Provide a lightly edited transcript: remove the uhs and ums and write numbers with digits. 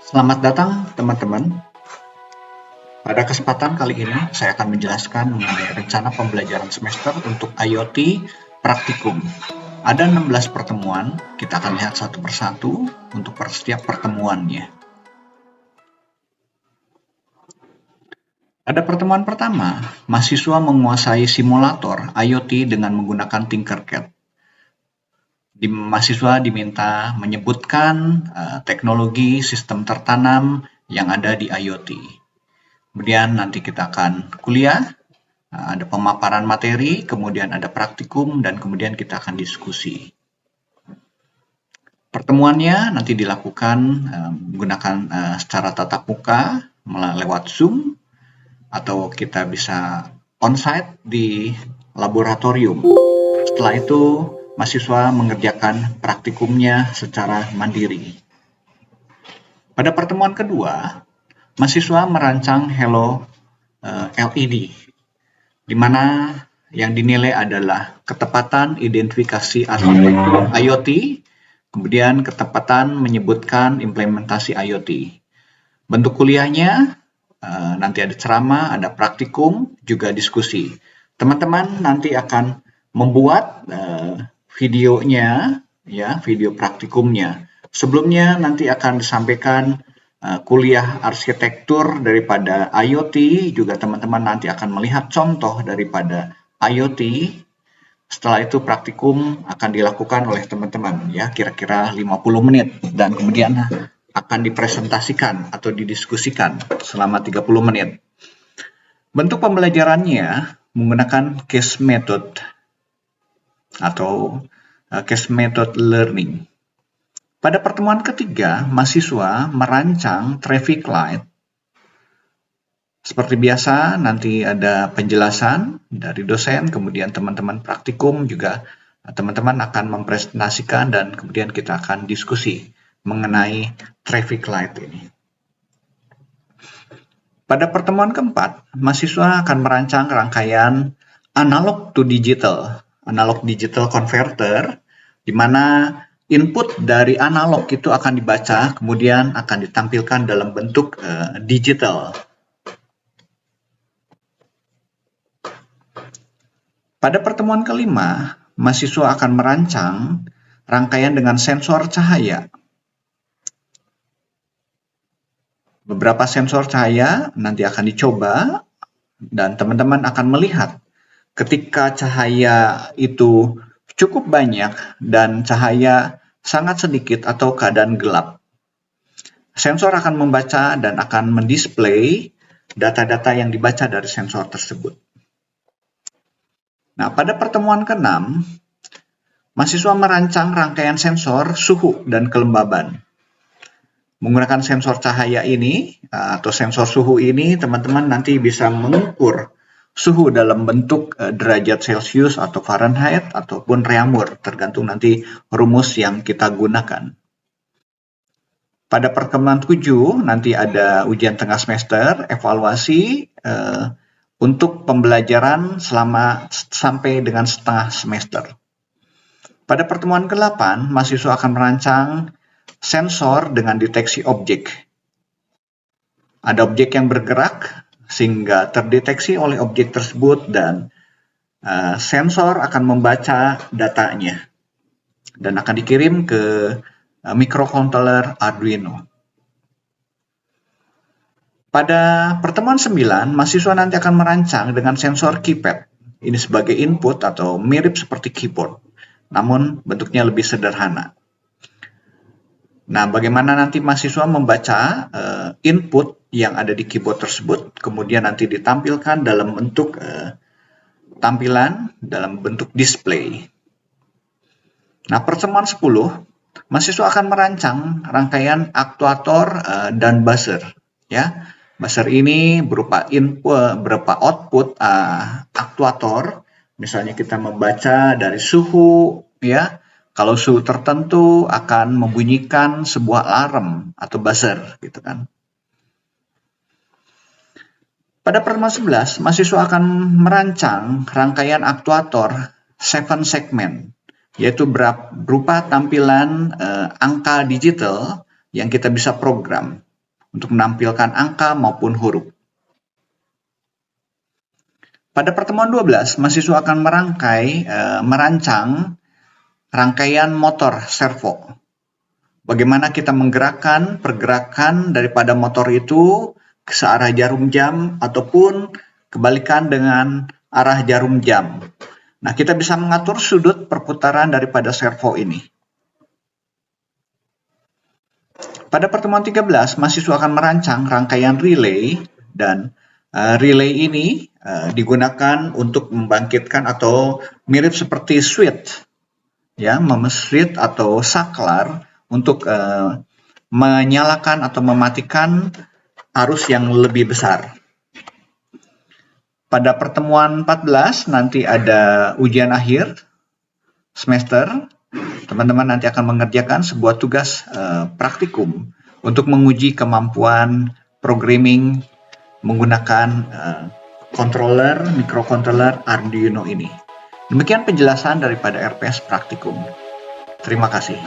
Selamat datang teman-teman. Pada kesempatan kali ini saya akan menjelaskan mengenai rencana pembelajaran semester untuk IoT praktikum. Ada 16 pertemuan, kita akan lihat satu persatu untuk setiap pertemuannya. Pada pertemuan pertama, mahasiswa menguasai simulator IoT dengan menggunakan Tinkercad. Mahasiswa diminta menyebutkan teknologi sistem tertanam yang ada di IoT. Kemudian nanti kita akan kuliah, ada pemaparan materi, kemudian ada praktikum, dan kemudian kita akan diskusi. Pertemuannya nanti dilakukan menggunakan secara tatap muka lewat Zoom, atau kita bisa onsite di laboratorium. Setelah itu, mahasiswa mengerjakan praktikumnya secara mandiri. Pada pertemuan kedua, mahasiswa merancang Hello LED, di mana yang dinilai adalah ketepatan identifikasi arsitektur IoT, kemudian ketepatan menyebutkan implementasi IoT. Bentuk kuliahnya nanti ada ceramah, ada praktikum, juga diskusi. Teman-teman nanti akan membuat videonya, ya, video praktikumnya. Sebelumnya nanti akan disampaikan kuliah arsitektur daripada IoT, juga teman-teman nanti akan melihat contoh daripada IoT. Setelah itu praktikum akan dilakukan oleh teman-teman, ya, kira-kira 50 menit, dan kemudian akan dipresentasikan atau didiskusikan selama 30 menit. Bentuk pembelajarannya menggunakan case method atau case method learning. Pada pertemuan ketiga, mahasiswa merancang traffic light. Seperti biasa, nanti ada penjelasan dari dosen, kemudian teman-teman praktikum juga teman-teman akan mempresentasikan, dan kemudian kita akan diskusi mengenai traffic light ini. Pada pertemuan keempat, mahasiswa akan merancang rangkaian analog to digital converter, di mana input dari analog itu akan dibaca, kemudian akan ditampilkan dalam bentuk digital. Pada pertemuan kelima, mahasiswa akan merancang rangkaian dengan sensor cahaya. Beberapa sensor cahaya nanti akan dicoba, dan teman-teman akan melihat ketika cahaya itu cukup banyak dan cahaya sangat sedikit atau keadaan gelap. Sensor akan membaca dan akan mendisplay data-data yang dibaca dari sensor tersebut. Nah, pada pertemuan ke-6, mahasiswa merancang rangkaian sensor suhu dan kelembaban. Menggunakan sensor cahaya ini atau sensor suhu ini, teman-teman nanti bisa mengukur suhu dalam bentuk derajat Celcius atau Fahrenheit ataupun Reaumur, tergantung nanti rumus yang kita gunakan. Pada pertemuan 7 nanti ada ujian tengah semester, evaluasi untuk pembelajaran sampai dengan setengah semester. Pada pertemuan ke-8, mahasiswa akan merancang sensor dengan deteksi objek. Ada objek yang bergerak sehingga terdeteksi oleh objek tersebut, dan sensor akan membaca datanya dan akan dikirim ke microcontroller Arduino. Pada pertemuan 9, mahasiswa nanti akan merancang dengan sensor keypad. Ini sebagai input atau mirip seperti keyboard, namun bentuknya lebih sederhana. Nah, bagaimana nanti mahasiswa membaca input yang ada di keyboard tersebut, kemudian nanti ditampilkan dalam bentuk tampilan dalam bentuk display. Nah, pertemuan 10, mahasiswa akan merancang rangkaian aktuator dan buzzer, ya. Buzzer ini berupa input, berupa output aktuator. Misalnya kita membaca dari suhu, ya. Kalau suhu tertentu akan membunyikan sebuah alarm atau buzzer, gitu kan. Pada pertemuan 11, mahasiswa akan merancang rangkaian aktuator 7 segment, yaitu berupa tampilan angka digital yang kita bisa program. untuk menampilkan angka maupun huruf. Pada pertemuan 12, mahasiswa akan merancang rangkaian motor servo. Bagaimana kita menggerakkan pergerakan daripada motor itu ke searah jarum jam ataupun kebalikan dengan arah jarum jam. Nah, kita bisa mengatur sudut perputaran daripada servo ini. Pada pertemuan 13, mahasiswa akan merancang rangkaian relay dan relay ini digunakan untuk membangkitkan atau mirip seperti switch, ya, switch atau saklar untuk menyalakan atau mematikan arus yang lebih besar. Pada pertemuan 14 nanti ada ujian akhir semester. Teman-teman nanti akan mengerjakan sebuah tugas praktikum untuk menguji kemampuan programming menggunakan microcontroller Arduino ini. Demikian penjelasan daripada RPS praktikum. Terima kasih.